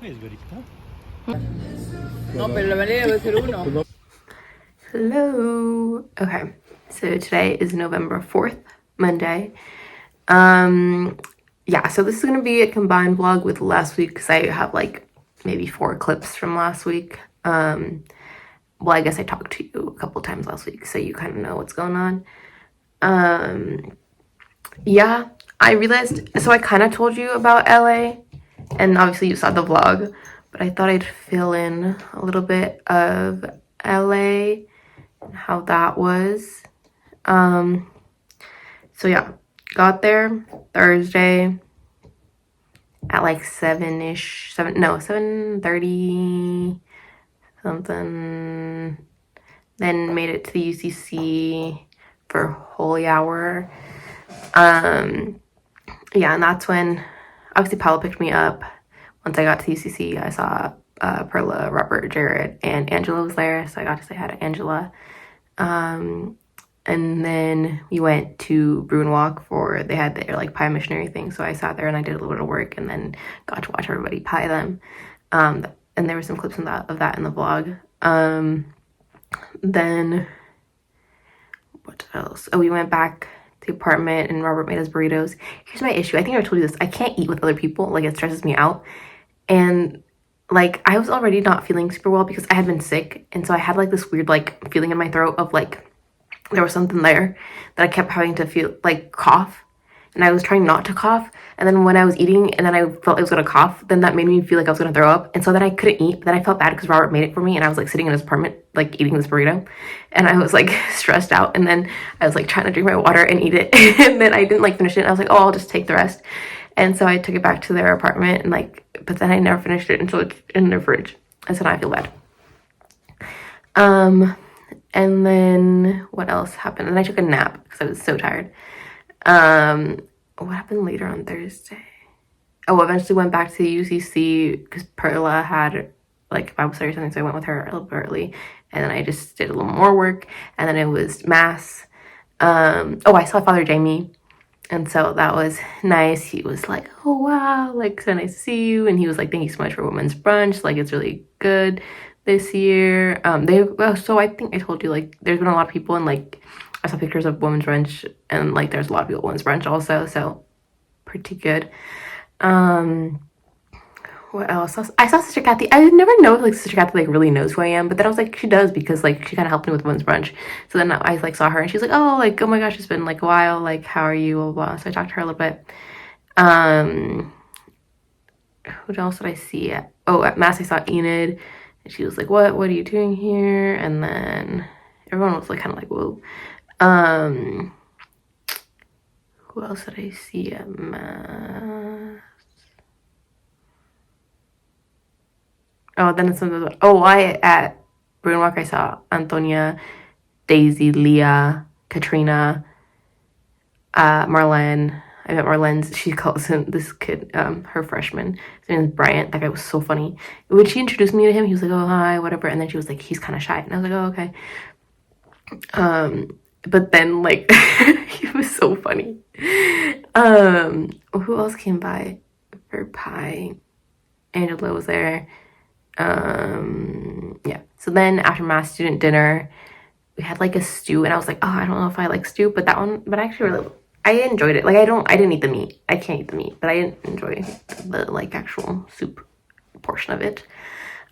No, pero la valía debe ser uno. Hello. Okay, so today is November 4th, Monday. Yeah, so this is gonna be a combined vlog with last week because I have like maybe 4 clips from last week. Well, I guess I talked to you a couple times last week, so you kind of know what's going on. Yeah, I realized, so I kind of told you about LA, and obviously you saw the vlog, but I thought I'd fill in a little bit of LA and how that was. So yeah, got there Thursday at like 7:30 something. Then made it to the UCC for holy hour. Yeah, and that's when obviously Paolo picked me up. Once I got to UCC, I saw Perla, Robert, Jared, and Angela was there, so I got to say hi to Angela. And then we went to Brew and Walk they had their like pie missionary thing, so I sat there and I did a little bit of work and then got to watch everybody pie them. And there were some clips of that in the vlog. Then what else? Oh, we went back to the apartment and Robert made us burritos. Here's my issue. I think I told you this. I can't eat with other people. Like, it stresses me out. And like, I was already not feeling super well because I had been sick. And so I had like this weird like feeling in my throat of like there was something there that I kept having to feel like cough. And I was trying not to cough. And then when I was eating and then I felt I was gonna cough, then that made me feel like I was gonna throw up. And so then I couldn't eat. Then I felt bad because Robert made it for me and I was like sitting in his apartment, like eating this burrito. And I was like stressed out. And then I was like trying to drink my water and eat it. And then I didn't like finish it. And I was like, oh, I'll just take the rest. And so I took it back to their apartment and like, but then I never finished it until it's in their fridge. And so now I feel bad. And then what else happened? And I took a nap because I was so tired. What happened later on Thursday? Oh, eventually went back to the UCC because Perla had like Bible study or something, so I went with her a little bit early. And then I just did a little more work. And then it was mass. Oh, I saw Father Jamie. And so that was nice. He was like, oh, wow, like, so nice to see you. And he was like, thank you so much for women's brunch. Like, it's really good this year. So I think I told you, like, there's been a lot of people and like I saw pictures of women's brunch and like there's a lot of people at women's brunch also, so pretty good. What else? I saw Sister Kathy. I never know if like Sister Kathy like really knows who I am, but then I was like, she does because like she kind of helped me with women's brunch. So then I like saw her and she's like, oh my gosh, it's been like a while, like how are you, blah, blah. So I talked to her a little bit. Who else did I see at mass? I saw Enid and she was like, what are you doing here? And then everyone was like kind of like, whoa. Who else did I see at mass? Oh, then it's something. At Bruin Walk I saw Antonia, Daisy, Leah, Katrina, Marlene. I met Marlene's. She calls him this kid, her freshman. His name is Bryant. That guy was so funny. When she introduced me to him, he was like, oh hi, whatever. And then she was like, he's kind of shy. And I was like, oh okay. But then like he was so funny. Who else came by for pie? Angela was there. Yeah. So then after mass student dinner, we had like a stew and I was like, oh, I don't know if I like stew, but I actually really, I enjoyed it. Like I didn't eat the meat. I can't eat the meat, but I didn't enjoy the like actual soup portion of it.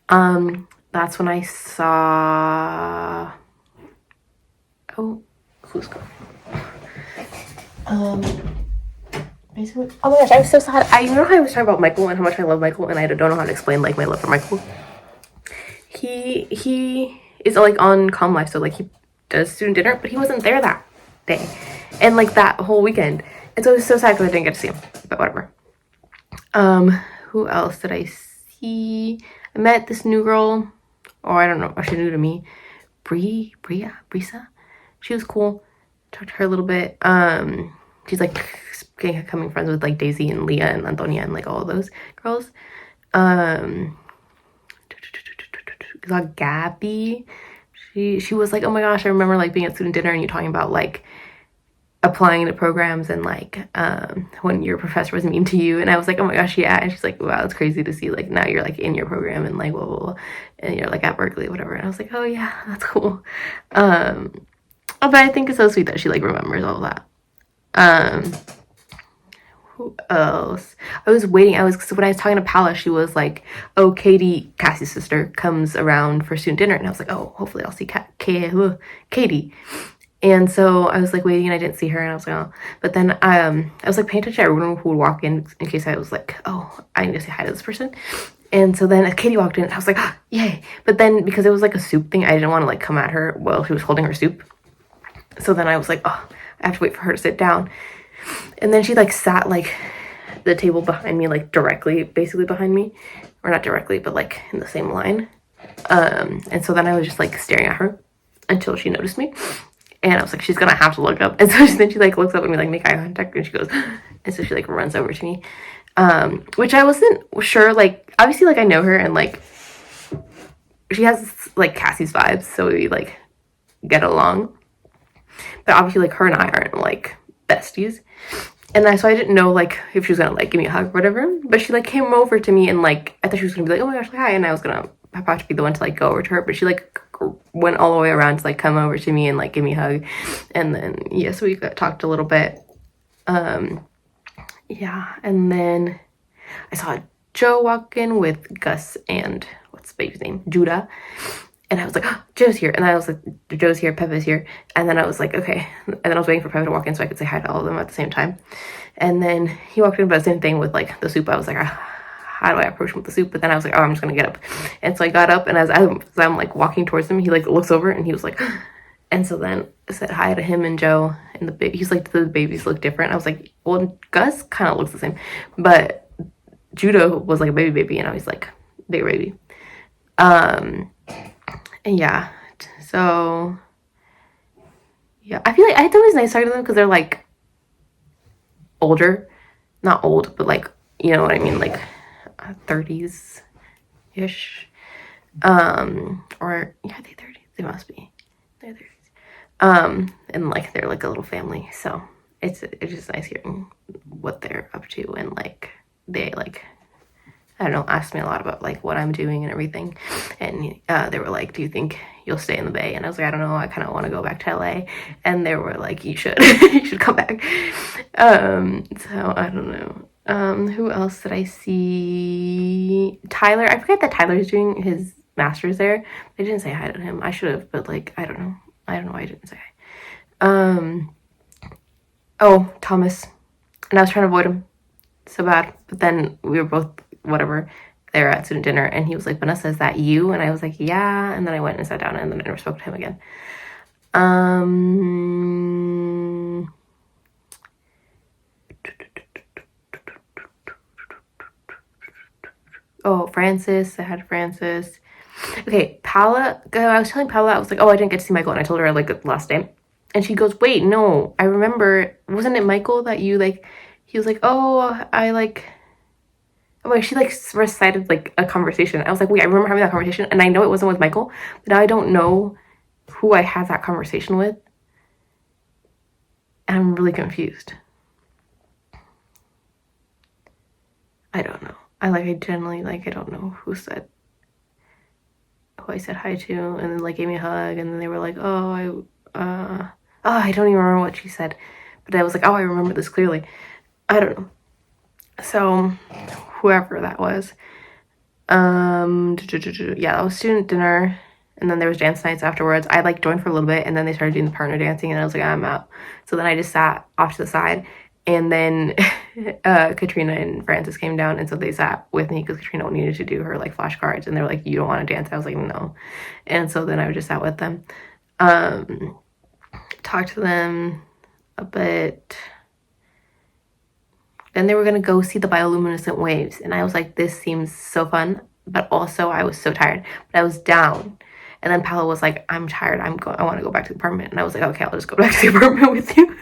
That's when I saw, who's going? Basically, oh my gosh, I was so sad. You know how I was talking about Michael and how much I love Michael, and I don't know how to explain like my love for Michael. He is like on Calm Life, so like he does student dinner, but he wasn't there that day, and like that whole weekend, and so it was so sad because I didn't get to see him. But whatever. Who else did I see? I met this new girl, or I don't know, or she's new to me, Brisa. She was cool. Talked to her a little bit. She's like becoming friends with like Daisy and Leah and Antonia and like all of those girls. Gabby. She was like, oh my gosh, I remember like being at student dinner and you talking about like applying to programs and like when your professor was mean to you, and I was like, oh my gosh, yeah. And she's like, wow, it's crazy to see like now you're like in your program and like blah blah blah, and you're like at Berkeley, whatever. And I was like, oh yeah, that's cool. But I think it's so sweet that she like remembers all that. Who else? I was waiting. So when I was talking to Paula, she was like, oh, Katie, Cassie's sister, comes around for student dinner, and I was like, oh, hopefully I'll see Katie. And so I was like waiting and I didn't see her, and I was like, oh. But then I was like paying attention to everyone who would walk in case I was like, oh, I need to say hi to this person. And so then as Katie walked in, I was like, ah, yay. But then because it was like a soup thing, I didn't want to like come at her while she was holding her soup. So then I was like, oh, I have to wait for her to sit down. And then she like sat like the table behind me, like directly, basically behind me. Or not directly, but like in the same line. And so then I was just like staring at her until she noticed me. And I was like, she's gonna have to look up. And so then she like looks up and we like make eye contact, and she goes, and so she like runs over to me. Which I wasn't sure, like obviously like I know her and like she has like Cassie's vibes, so we like get along. But obviously like her and I aren't like besties. And so I didn't know like if she was gonna like give me a hug or whatever. But she like came over to me and like I thought she was gonna be like, oh my gosh, like, hi, and I was gonna have to be the one to like go over to her, but she like went all the way around to like come over to me and like give me a hug. And then yeah, so we talked a little bit. Yeah, and then I saw Joe walk in with Gus and what's the baby's name, Judah. And I was like, oh, Joe's here. And I was like, Joe's here, Pepe's here. And then I was like, okay. And then I was waiting for Pepe to walk in so I could say hi to all of them at the same time. And then he walked in, but the same thing with like the soup. I was like, how do I approach him with the soup? But then I was like, oh, I'm just gonna get up. And so I got up, and as I'm like walking towards him, he like looks over and he was like, and so then I said hi to him and Joe, and the baby. He's like, the babies look different. I was like, well, Gus kind of looks the same, but Judah was like a baby, and I was like big baby. And yeah, so yeah, I feel like I thought it was nice talking to them because they're like older, not old, but like, you know what I mean, like 30s ish, or yeah, they 30s, they must be, they're 30s, and like they're like a little family, so it's just nice hearing what they're up to, and like they like, I don't know, asked me a lot about like what I'm doing and everything, and they were like, do you think you'll stay in the Bay? And I was like, I don't know, I kind of want to go back to LA. And they were like, you should you should come back. So I don't know. Who else did I see? Tyler. I forget that Tyler's doing his master's there. I didn't say hi to him. I should have, but like I don't know why I didn't say hi. Oh, Thomas. And I was trying to avoid him so bad, but then we were both whatever there at student dinner, and he was like, Vanessa, is that you? And I was like, yeah. And then I went and sat down, and then I never spoke to him again. Oh, Francis. I had Francis. Okay, Paula. I was telling Paula, I was like, oh, I didn't get to see Michael, and I told her like the last day, and she goes, wait, no, I remember. Wasn't it Michael that you like? He was like, oh, I like. Oh my, she like recited like a conversation. I was like, wait, I remember having that conversation, and I know it wasn't with Michael, but now I don't know who I had that conversation with, and I'm really confused. I don't know. I generally like I don't know who I said hi to, and then like gave me a hug, and then they were like, oh, I don't even remember what she said, but I was like, oh, I remember this clearly. I don't know. So whoever that was, yeah, that was student dinner, and then there was dance nights afterwards. I like joined for a little bit, and then they started doing the partner dancing, and I was like, I'm out. So then I just sat off to the side, and then Katrina and Francis came down, and so they sat with me because Katrina needed to do her like flashcards, and they were like, you don't want to dance? I was like, no. And so then I just sat with them, talked to them a bit. Then they were going to go see the bioluminescent waves. And I was like, this seems so fun. But also I was so tired. But I was down. And then Paolo was like, I'm tired. I want to go back to the apartment. And I was like, okay, I'll just go back to the apartment with you.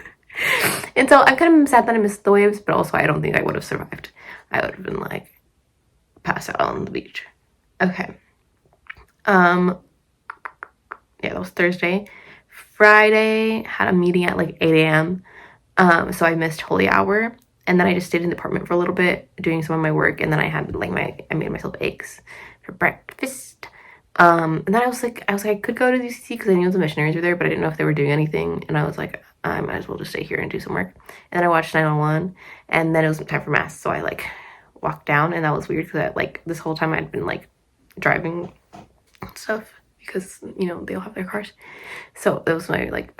And so I'm kind of sad that I missed the waves. But also I don't think I would have survived. I would have been like passed out on the beach. Okay. Yeah, that was Thursday. Friday, had a meeting at like 8 a.m. So I missed holy hour, and then I just stayed in the apartment for a little bit doing some of my work, and then I had like I made myself eggs for breakfast. And then I could go to UCC because I knew the missionaries were there, but I didn't know if they were doing anything, and I was like, I might as well just stay here and do some work. And then I watched 911, and then it was time for mass, so I like walked down, and that was weird because like this whole time I'd been like driving stuff because they all have their cars. So it was my like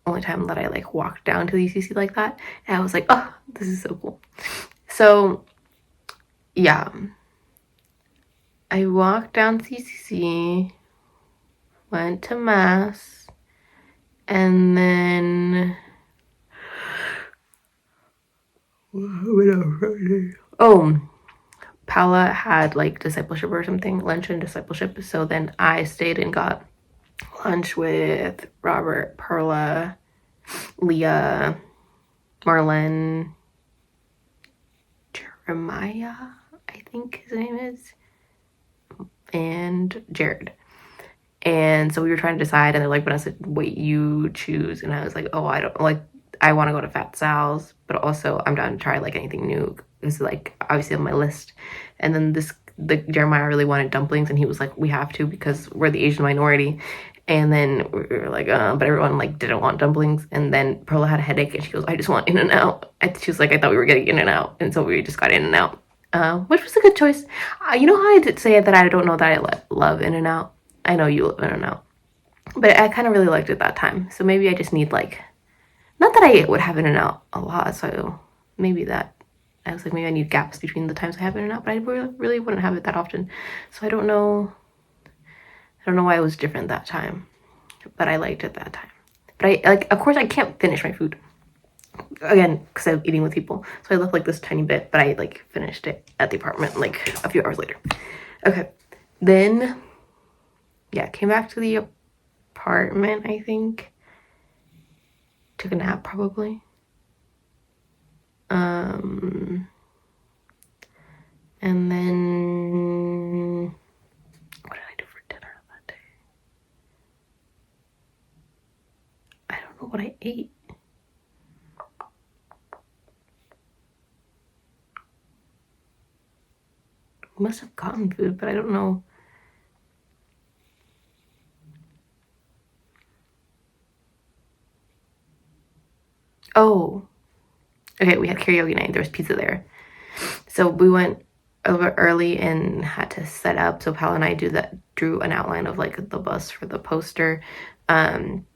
only time that I like walked down to the UCC like that, and I was like, oh, this is so cool. So yeah, I walked down to UCC, went to mass, and then oh, Paula had like discipleship or something, lunch and discipleship. So then I stayed and got lunch with Robert, Perla, Leah, Marlon, Jeremiah, I think his name is, and Jared. And so we were trying to decide, and they're like, Vanessa, wait, you choose. And I was like, oh, I don't like, I want to go to Fat Sal's, but also I'm down to try like anything new. It's like obviously on my list. And then the Jeremiah really wanted dumplings, and he was like, we have to because we're the Asian minority. And then we were like, but everyone like didn't want dumplings. And then Perla had a headache, and she goes, I just want In-N-Out. She was like, I thought we were getting In-N-Out, and so we just got In-N-Out, which was a good choice. You know how I did say that I don't know that I love In-N-Out. I know you love In-N-Out, but I kind of really liked it that time. So maybe I just need like, not that I would have In-N-Out a lot. So maybe that. I was like, maybe I need gaps between the times I have In-N-Out, but I really wouldn't have it that often. So I don't know why it was different that time, but I liked it that time. But I like, of course I can't finish my food again because I'm eating with people. So I left like this tiny bit, but I like finished it at the apartment like a few hours later. Okay, then yeah, came back to the apartment, I think. Took a nap probably. And then what did I do for dinner that day? I don't know what I ate. Must have gotten food, but I don't know. Oh, okay, we had karaoke night. There was pizza there. So we went over early and had to set up. So Pal and I drew an outline of like the bus for the poster. And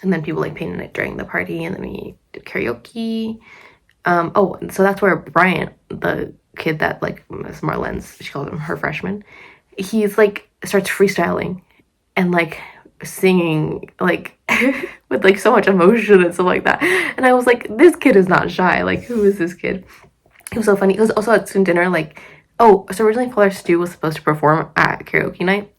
then people like painted it during the party, and then we did karaoke. Oh, so that's where Bryant, the kid that like Miss Marlen's, she called him her freshman, he's like starts freestyling and like singing like with like so much emotion and stuff like that. And I was like, this kid is not shy. Like, who is this kid? It was so funny. It was also at student dinner, like, oh, so originally Father Stu was supposed to perform at karaoke night,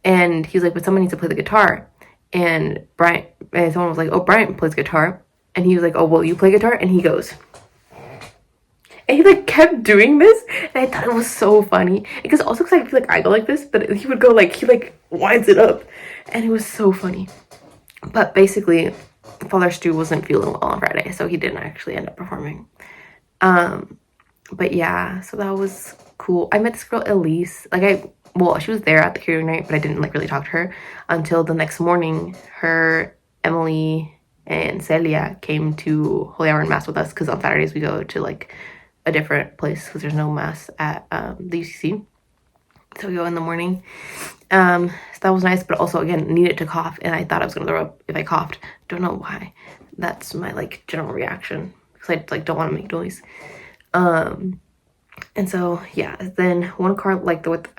and he was like, but someone needs to play the guitar. And someone was like, oh, Bryant plays guitar. And he was like, oh, well, you play guitar? And he goes, and he like kept doing this, and I thought it was so funny because also because I feel like I go like this, but he would go like, he like winds it up, and it was so funny. But basically Father Stu wasn't feeling well on Friday, so he didn't actually end up performing. But yeah, so that was cool. I met this girl Elise, she was there at the karaoke night, but I didn't like really talk to her until the next morning. Her, Emily, and Celia came to Holy Hour and Mass with us because on Saturdays we go to like a different place because there's no Mass at the UCC. So we go in the morning. So that was nice, but also again needed to cough, and I thought I was gonna throw up if I coughed. Don't know why. That's my like general reaction because I like don't want to make noise. And so yeah, then one car I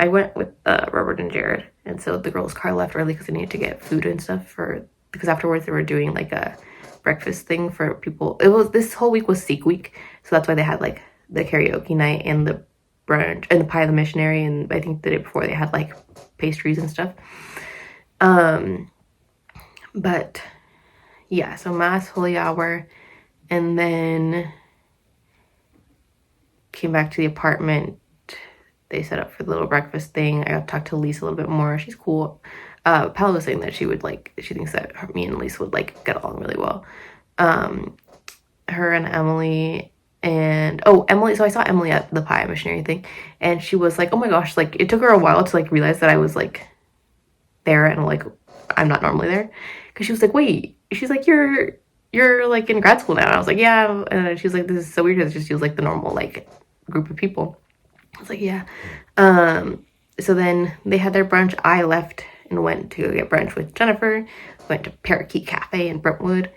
went with Robert and Jared, and so the girls' car left early because they needed to get food and stuff because afterwards they were doing like a breakfast thing for people. This whole week was Sikh week, so that's why they had like the karaoke night and the brunch and the pie of the missionary, and I think the day before they had like pastries and stuff. But yeah, so Mass, Holy Hour, and then came back to the apartment. They set up for the little breakfast thing. I got to talk to Lisa a little bit more. She's cool. Paula was saying that she thinks that me and Lisa would like get along really well. her and Emily. And oh, Emily, so I saw Emily at the pie missionary thing, and she was like, oh my gosh, like it took her a while to like realize that I was like there, and like I'm not normally there, because she was like, wait, she's like, you're like in grad school now. And I was like, yeah. And she was like, this is so weird. It just feels like the normal like group of people. I was like, yeah. So then they had their brunch. I left and went to go get brunch with Jennifer. Went to Parakeet Cafe in Brentwood.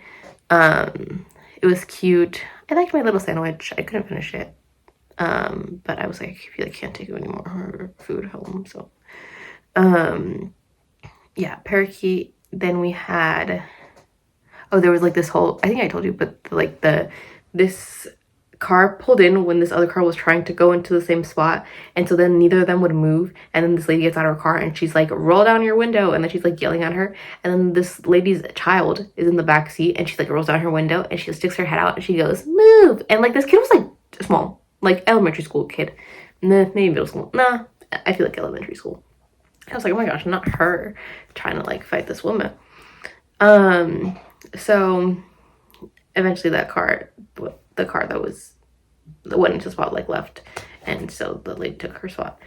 It was cute. I liked my little sandwich. I couldn't finish it. But I was like, I feel like I can't take any more food home. So, yeah, Parakeet. Then we had, oh, there was like this whole, I think I told you, but like this car pulled in when this other car was trying to go into the same spot, and so then neither of them would move, and then this lady gets out of her car and she's like, roll down your window, and then she's like yelling at her, and then this lady's child is in the back seat, and she's like rolls down her window and she sticks her head out and she goes, move. And like this kid was like small, like elementary school kid, nah, maybe middle school, nah, I feel like elementary school. I was like, oh my gosh, not her trying to like fight this woman. So eventually the car that was the went into the spot like left, and so the lady took her spot.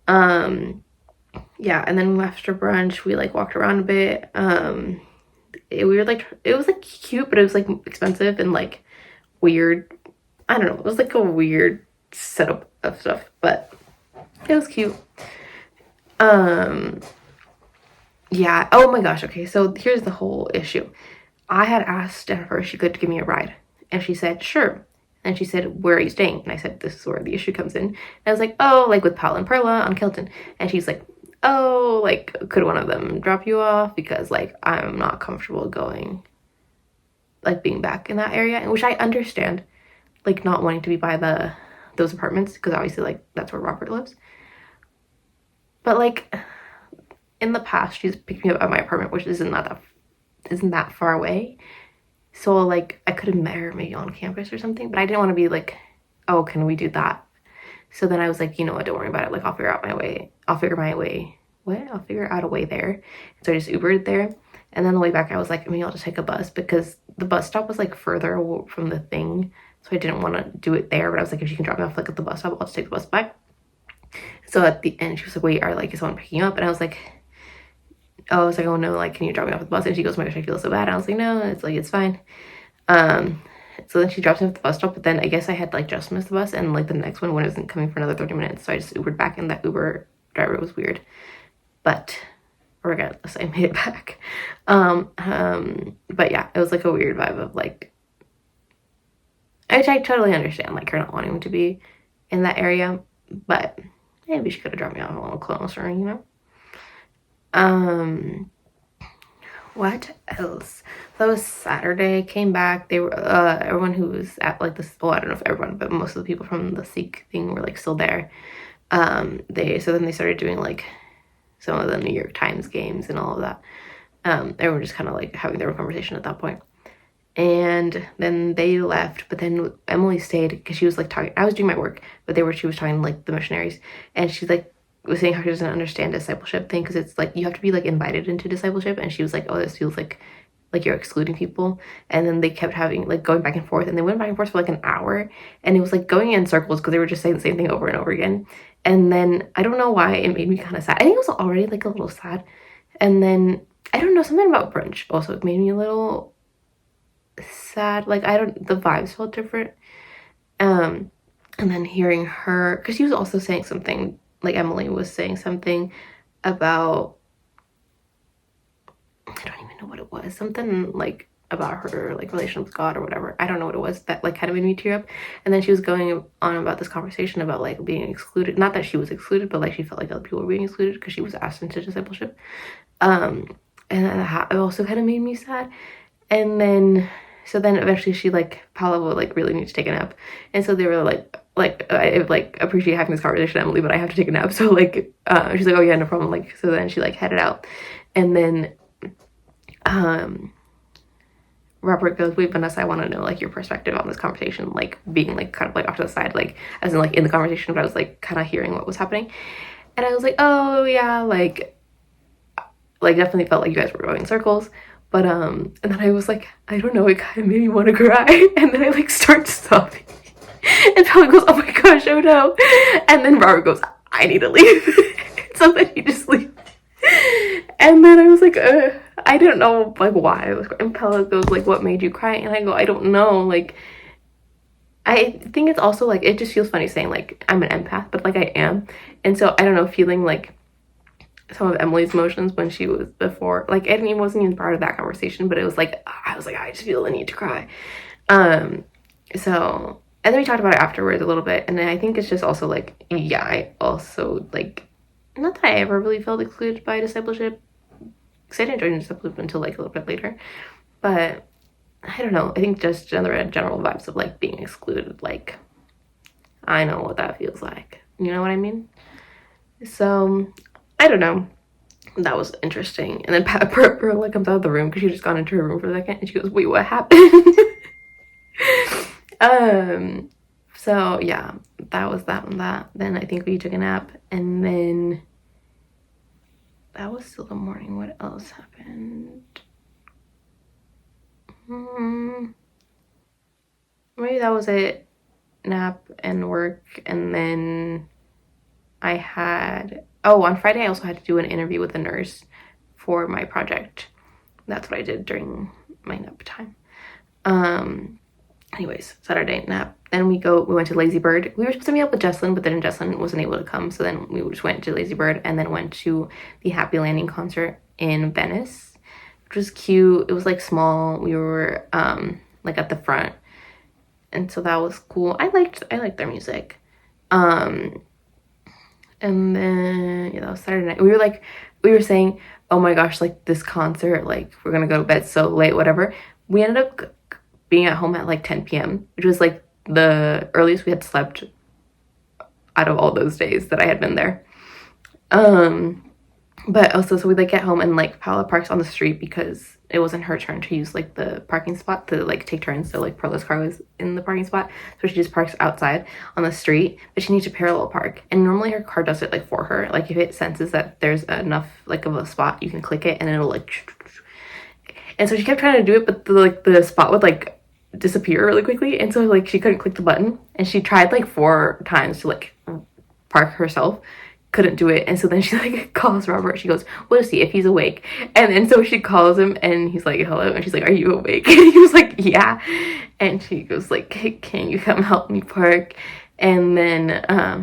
Yeah, and then after brunch we like walked around a bit. We were like, it was like cute, but it was like expensive and like weird. I don't know, it was like a weird setup of stuff, but it was cute. Yeah, oh my gosh, okay, so here's the whole issue. I had asked Jennifer if she could give me a ride, and she said sure. And she said, where are you staying? And I said, this is where the issue comes in. And I was like, oh, like with Pal and Perla on Kilton. And she's like, oh, like could one of them drop you off, because like I'm not comfortable going, like being back in that area. And which I understand, like not wanting to be by those apartments, because obviously like that's where Robert lives. But like in the past she's picked me up at my apartment, which isn't that far away. So like I could have met her maybe on campus or something, but I didn't want to be like, oh, can we do that? So then I was like, you know what, don't worry about it, like I'll figure out a way there. So I just Ubered there, and then the way back I was like, maybe I'll just take a bus, because the bus stop was like further from the thing, so I didn't want to do it there. But I was like, if she can drop me off like at the bus stop, I'll just take the bus back. So at the end she was like, wait, is someone picking you up? And I was like, oh no, like can you drop me off at the bus? And she goes, oh my gosh, I feel so bad. And I was like, no, it's fine. So then she drops me off at the bus stop, but then I guess I had like just missed the bus, and like the next one wasn't coming for another 30 minutes, so I just Ubered back, and that Uber driver was weird, but regardless I made it back. But yeah, it was like a weird vibe of like, which I totally understand, like her not wanting to be in that area, but maybe she could have dropped me off a little closer, you know. What else? That was Saturday. Came back. They were everyone who was at like this. Well, I don't know if everyone, but most of the people from the Sikh thing were like still there. Then they started doing like some of the New York Times games and all of that. Everyone just kind of like having their own conversation at that point. And then they left, but then Emily stayed because she was like talking. I was doing my work, but she was talking like the missionaries, and she's like was saying how she doesn't understand discipleship thing, because it's like you have to be like invited into discipleship, and she was like, oh, this feels like you're excluding people. And then they kept having like going back and forth, and they went back and forth for like an hour, and it was like going in circles because they were just saying the same thing over and over again. And then I don't know why it made me kind of sad. I think it was already like a little sad, and then I don't know, something about brunch also made me a little sad. Like the vibes felt different. And then hearing her, because she was also saying something, like Emily was saying something about, I don't even know what it was, something like about her like relation with God or whatever. I don't know what it was that like kind of made me tear up. And then she was going on about this conversation about like being excluded, not that she was excluded, but like she felt like other people were being excluded because she was asked into discipleship. And it also kind of made me sad. And then so then eventually she like, Paula would like really need to take a nap, and so they were like I like appreciate having this conversation, Emily, but I have to take a nap. So like she's like, oh yeah, no problem. Like so then she like headed out, and then Robert goes, wait, Vanessa, I want to know like your perspective on this conversation, like being like kind of like off to the side, like as in like in the conversation, but I was like kind of hearing what was happening. And I was like, oh yeah, like definitely felt like you guys were going in circles, But and then I was like, I don't know, it kind of made me want to cry. And then I like start sobbing. And Tyler goes, oh my gosh, oh no. And then Robert goes, I need to leave. So then he just leaves. And then I was like, I don't know like why I was crying. And Pella goes like, what made you cry? And I go, I don't know. Like, I think it's also like, it just feels funny saying like I'm an empath, but like I am. And so I don't know, feeling like some of Emily's emotions when she was before, like it wasn't even part of that conversation, but it was like, I was like, I just feel the need to cry. So, and then we talked about it afterwards a little bit. And then I think it's just also like, yeah, I also like, not that I ever really felt excluded by discipleship, because I didn't join discipleship until like a little bit later. But I don't know, I think just general vibes of like being excluded, like I know what that feels like, you know what I mean? So I don't know, that was interesting. And then Perla comes out of the room because she just got into her room for a second, and she goes, wait, what happened? So yeah, that was that and that. Then I think we took a nap, and then that was still the morning. What else happened? Maybe that was it. Nap and work. And then I had, oh, on Friday I also had to do an interview with a nurse for my project. That's what I did during my nap time. Anyways, Saturday nap. Then we went to Lazy Bird. We were supposed to meet up with Jesslyn, but then Jesslyn wasn't able to come. So then we just went to Lazy Bird and then went to the Happy Landing concert in Venice, which was cute. It was like small. We were like at the front. And so that was cool. I liked their music. And then yeah, that was Saturday night. We were saying, oh my gosh, like this concert, like we're gonna go to bed so late, whatever. We ended up being at home at like 10 p.m., which was like the earliest we had slept out of all those days that I had been there. But also, so we like get home and like Paula parks on the street because it wasn't her turn to use like the parking spot to like take turns. So like Perla's car was in the parking spot, so she just parks outside on the street, but she needs to parallel park. And normally her car does it like for her. Like if it senses that there's enough like of a spot, you can click it and it'll like. And so she kept trying to do it, but the spot would like disappear really quickly, and so like she couldn't click the button. And she tried like 4 times to like park herself, couldn't do it. And so then she like calls Robert. She goes, we'll see if he's awake. And then so she calls him and he's like, hello. And she's like, are you awake? And he was like, yeah. And she goes like, hey, can you come help me park? And then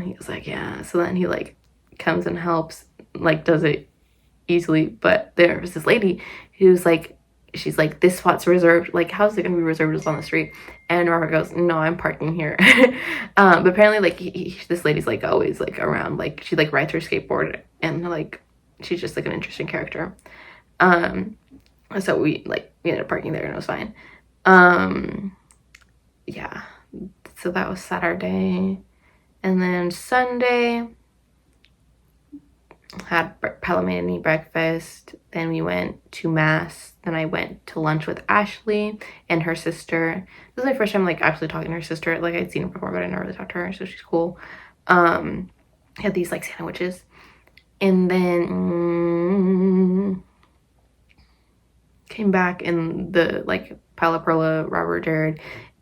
he was like, yeah. So then he like comes and helps, like does it easily. But there was this lady who's like, she's like, this spot's reserved. Like, how's it gonna be reserved? It's on the street. And Robert goes, no, I'm parking here. But apparently, like, this lady's like always like around. Like, she like rides her skateboard, and like she's just like an interesting character. So we ended up parking there, and it was fine. Yeah. So that was Saturday, and then Sunday had Palomani breakfast. Then we went to mass. Then I went to lunch with Ashley and her sister. This is my first time like actually talking to her sister. Like I'd seen her before, but I never really talked to her, so she's cool. Had these like sandwiches, and then came back, and the like Paula, Perla, Robert, Jared,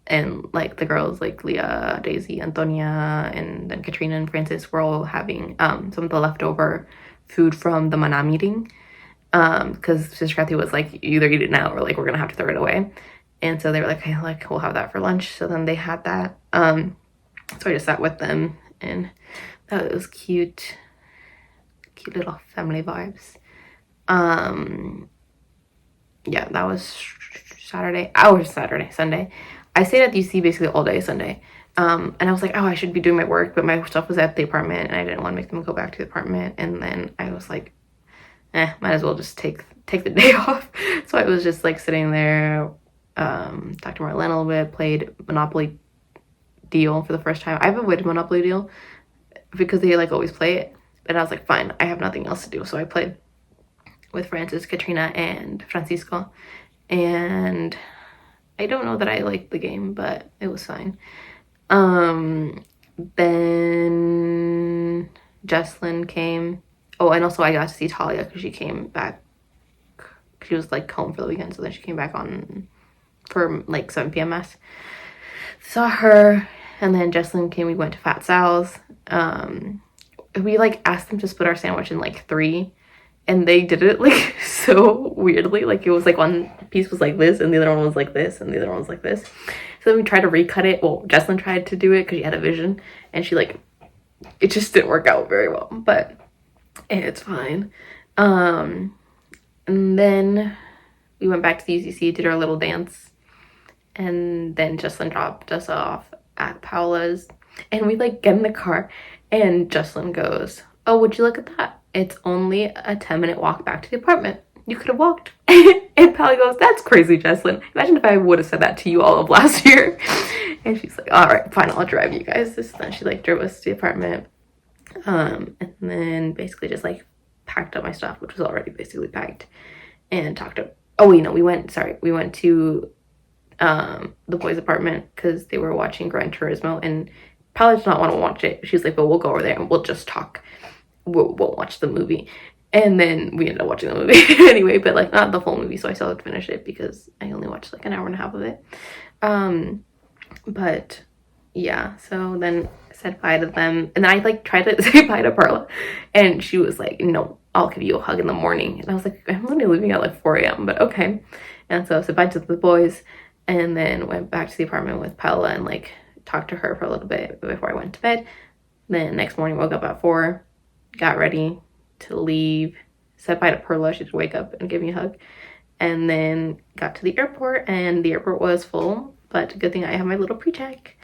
and like the girls like Leah, Daisy, Antonia, and then Katrina and Francis were all having some of the leftover food from the Mana meeting, because Sister Kathy was like, you either eat it now or like we're gonna have to throw it away. And so they were like, hey, like we'll have that for lunch. So then they had that. So I just sat with them, and that was cute little family vibes. Yeah, that was Sunday. I stayed at UC basically all day Sunday. And I was like, oh, I should be doing my work, but my stuff was at the apartment, and I didn't want to make them go back to the apartment. And then I was like, might as well just take the day off. So I was just like sitting there, talked to Marlene a little bit, played Monopoly Deal for the first time. I've avoided Monopoly Deal because they like always play it, but I was like, fine, I have nothing else to do. So I played with Francis, Katrina, and Francisco, and I don't know that I liked the game, but it was fine. Then Jesslyn came. Oh, and also I got to see Talia because she came back She was like home for the weekend, so then she came back on for like 7 p.m. mass. Saw her, and then Jesselyn came. We went to Fat Sal's. We like asked them to split our sandwich in like 3, and they did it like so weirdly. Like it was like one piece was like this, and the other one was like this, and the other one was like this. So then we tried to recut it. Well, Jesselyn tried to do it because she had a vision, and she like, it just didn't work out very well, but it's fine. And then we went back to the UCC, did our little dance, and then Jesselyn dropped us off at Paola's, and we like get in the car, and Jesselyn goes, "Oh, would you look at that? It's only a 10-minute walk back to the apartment. You could have walked." And Paula goes, "That's crazy, Jesselyn. Imagine if I would have said that to you all of last year." And she's like, "All right, fine, I'll drive you guys." So then she like drove us to the apartment, and then basically just like packed up my stuff, which was already basically packed, and talked to, oh wait, no, we went to the boys' apartment because they were watching Gran Turismo, and Paula did not want to watch it. She was like, "But we'll go over there and we'll just talk. We'll watch the movie." And then we ended up watching the movie anyway, but like not the full movie, so I still have to finish it because I only watched like an hour and a half of it. But yeah, so then I said bye to them, and then I like tried to say bye to Perla, and she was like, "No, I'll give you a hug in the morning." And I was like, "I'm only leaving at like 4 a.m, but okay." And so I said bye to the boys, and then went back to the apartment with Paula and like talked to her for a little bit before I went to bed. Then next morning woke up at 4, got ready to leave, said bye to Perla. She had to wake up and give me a hug, and then got to the airport, and the airport was full, but good thing I have my little pre-check.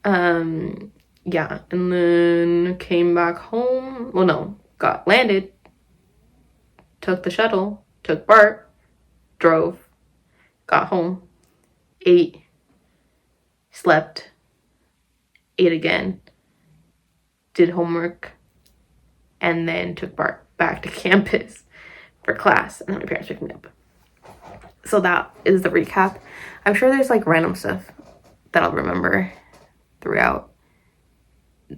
Yeah, and then came back home. Well, no, got landed, took the shuttle, took BART, drove, got home, ate, slept, ate again, did homework, and then took BART back to campus for class, and then my parents picked me up. So that is the recap. I'm sure there's like random stuff that I'll remember throughout.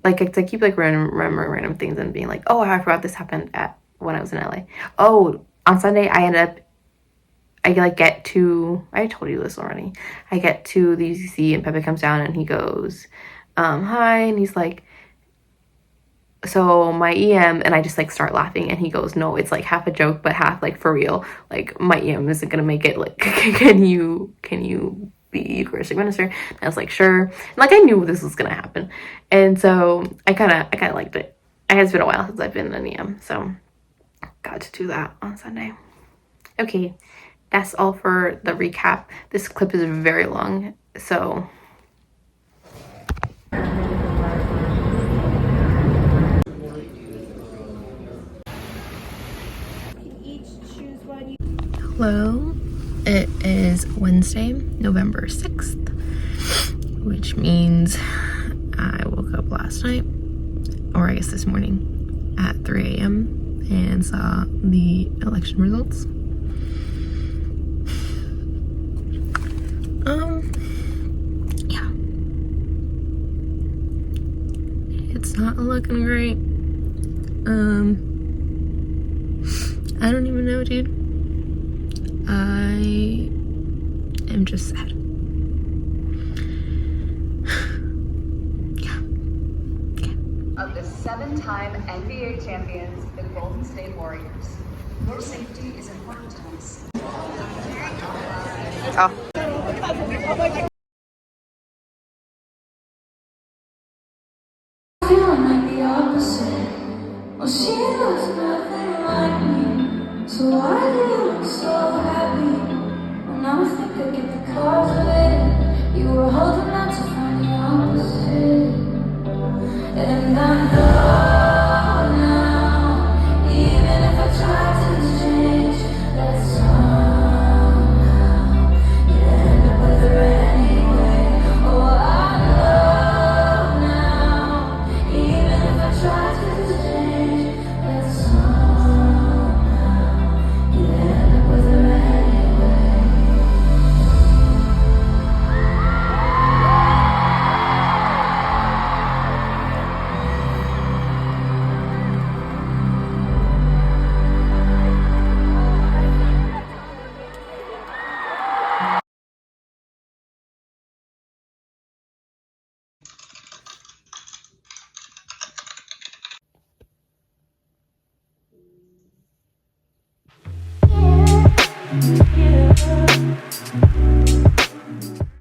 Like I keep like remembering random things and being like, "Oh, I forgot this happened at when I was in LA." Oh, on Sunday I get to, I told you this already. I get to the UCC, and Pepe comes down and he goes, "Hi," and he's like, "So my EM," and I just like start laughing, and he goes, "No, it's like half a joke but half like for real. Like my EM isn't gonna make it. Like can you be Eucharistic minister?" And I was like, "Sure." And like I knew this was gonna happen, and so I kind of liked it. It's been a while since I've been in an EM, so got to do that on Sunday. Okay, that's all for the recap. This clip is very long, so hello, it is Wednesday, November 6th, which means I woke up last night, or I guess this morning, at 3 a.m. and saw the election results. Yeah. It's not looking great. I don't even know, dude. I am just sad. Of the 7-time NBA champions, the Golden State Warriors. Your safety is important to us. Oh.